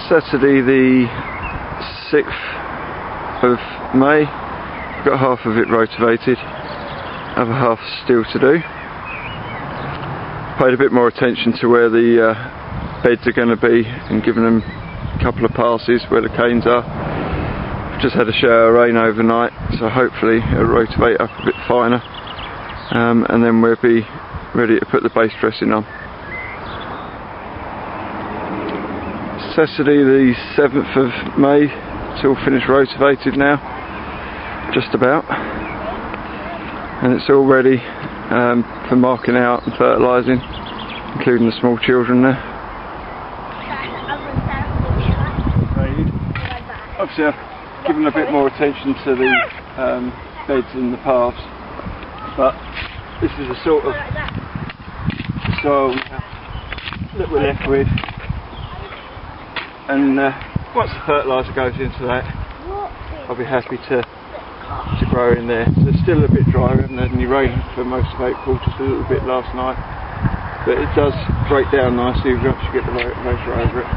Saturday the 6th of May. Got half of it rotivated, other half still to do. Paid a bit more attention to where the beds are going to be and given them a couple of passes where the canes are. Just had a shower of rain overnight, so hopefully it'll rotivate up a bit finer, and then we'll be ready to put the base dressing on. Saturday the 7th of May, it's all finished rotivated now, just about, and it's all ready for marking out and fertilising, including the small children there. Obviously I've given a bit more attention to the beds and the paths, but this is a sort of soil that we're left with, and once the fertiliser goes into that, I'll be happy to grow in there. So it's still a bit dry, we haven't had any rain for most of April, just a little bit last night, but it does break down nicely once you get the motor over it.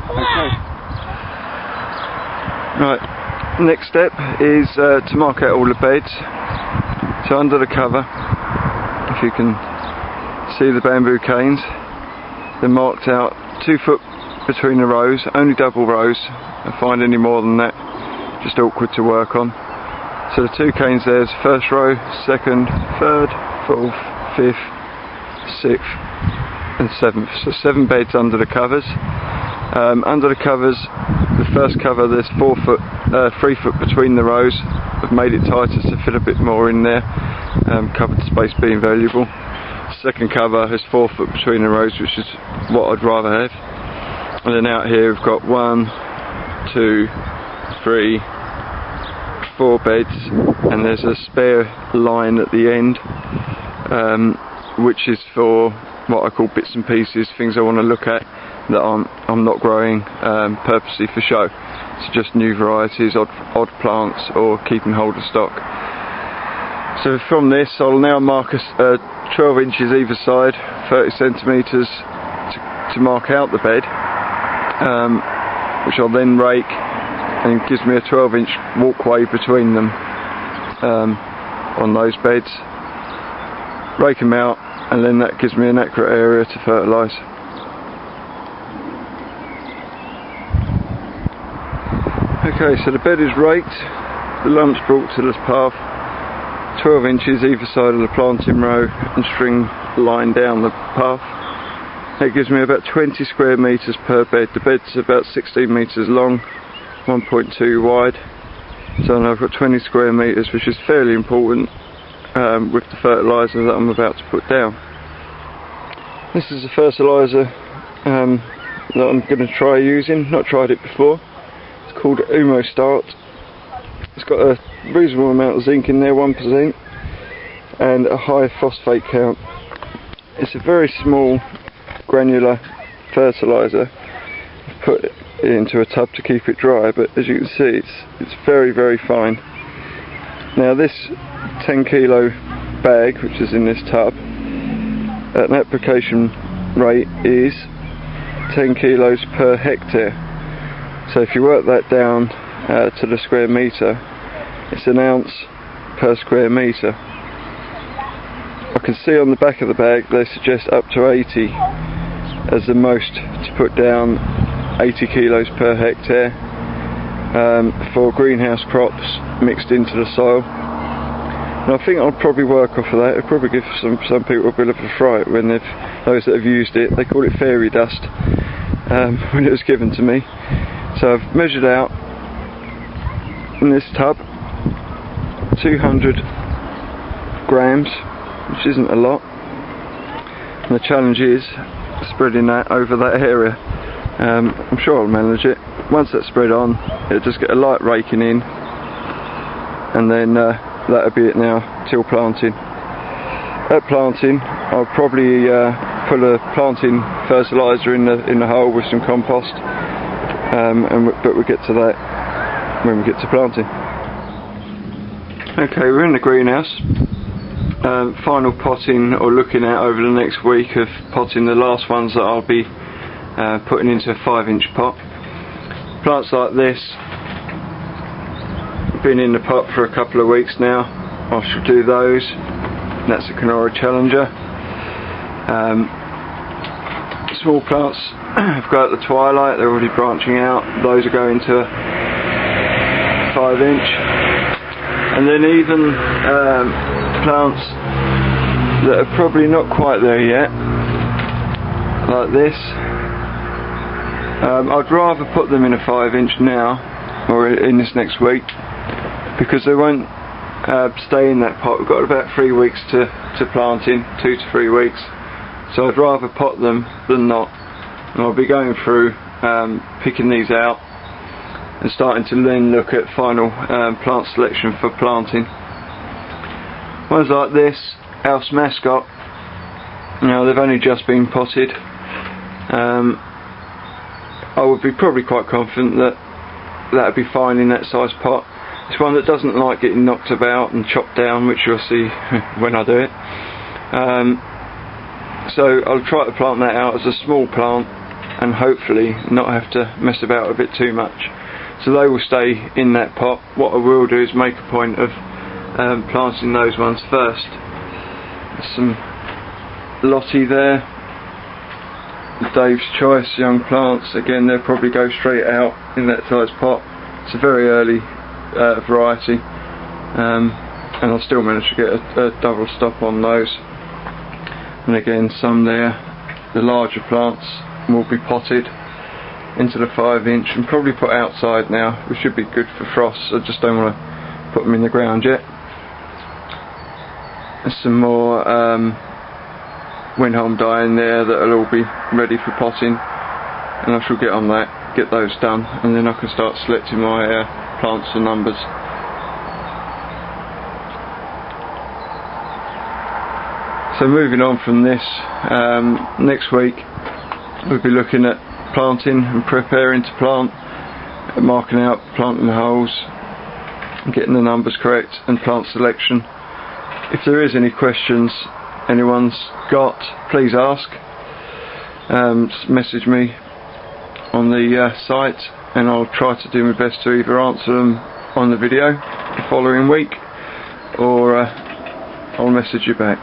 Okay. Right, next step is to mark out all the beds. So under the cover, if you can see the bamboo canes, they're marked out 2 foot between the rows, only double rows. I find any more than that just awkward to work on. So the 2 canes there's first row, second, third, fourth, fifth, sixth and 7th. So 7 beds under the covers. Under the covers, the first cover there's 3 foot between the rows. I've made it tighter to fit a bit more in there, covered space being valuable. Second cover has 4 foot between the rows, which is what I'd rather have. And then out here we've got 1, 2, 3, 4 beds, and there's a spare line at the end, which is for what I call bits and pieces, things I want to look at that I'm not growing purposely for show. It's just new varieties, odd plants, or keeping hold of stock. So from this I'll now mark 12 inches either side, 30 centimetres to mark out the bed, which I'll then rake, and it gives me a 12-inch walkway between them on those beds. Rake them out, and then that gives me an accurate area to fertilise. Okay, so the bed is raked, the lumps brought to this path, 12 inches either side of the planting row and string line down the path. That gives me about 20 square metres per bed. The bed's about 16 metres long, 1.2 wide, so now I've got 20 square metres, which is fairly important with the fertiliser that I'm about to put down. This is the fertiliser that I'm going to try using, not tried it before. It's called Umo Start. It's got a reasonable amount of zinc in there, 1%, and a high phosphate count. It's a very small granular fertiliser. I've put it into a tub to keep it dry, but as you can see it's very, very fine. Now this 10 kilo bag, which is in this tub, an application rate is 10 kilos per hectare. So if you work that down to the square metre, it's an ounce per square metre. I can see on the back of the bag they suggest up to 80 as the most to put down, 80 kilos per hectare for greenhouse crops mixed into the soil. And I think I'll probably work off of that. It'll probably give some people a bit of a fright when those that have used it, they call it fairy dust when it was given to me. So I've measured out in this tub 200 grams, which isn't a lot, and the challenge is spreading that over that area. I'm sure I'll manage it. Once that's spread on, it'll just get a light raking in, and then that'll be it now till planting. At planting I'll probably put a planting fertiliser in the hole with some compost, but we'll get to that when we get to planting. Okay, we're in the greenhouse. Final potting, or looking at over the next week of potting the last ones that I'll be putting into a 5-inch pot. Plants like this have been in the pot for a couple of weeks now. I shall do those. That's a Canora Challenger. Small plants have got the twilight, they're already branching out. Those are going to a 5-inch. And then even plants that are probably not quite there yet, like this. I'd rather put them in a 5-inch now, or in this next week, because they won't stay in that pot. We've got about 3 weeks to plant in, 2 to 3 weeks. So I'd rather pot them than not. And I'll be going through picking these out and starting to then look at final plant selection for planting. Ones like this, House Mascot, now they've only just been potted. I would be probably quite confident that would be fine in that size pot. It's one that doesn't like getting knocked about and chopped down, which you'll see when I do it. So I'll try to plant that out as a small plant and hopefully not have to mess about a bit too much. So they will stay in that pot. What I will do is make a point of planting those ones first. There's some Lottie there, Dave's Choice young plants. Again, they'll probably go straight out in that size pot. It's a very early variety, and I'll still manage to get a double stop on those. And again, some there, the larger plants will be potted into the 5-inch and probably put outside now, which should be good for frost. I just don't want to put them in the ground yet. There's some more Winholm dye in there that'll all be ready for potting, and I shall get on that, get those done, and then I can start selecting my plants for numbers. So moving on from this, next week we'll be looking at planting and preparing to plant, marking out planting holes, getting the numbers correct, and plant selection. If there is any questions anyone's got, please ask. Just message me on the site and I'll try to do my best to either answer them on the video the following week or I'll message you back.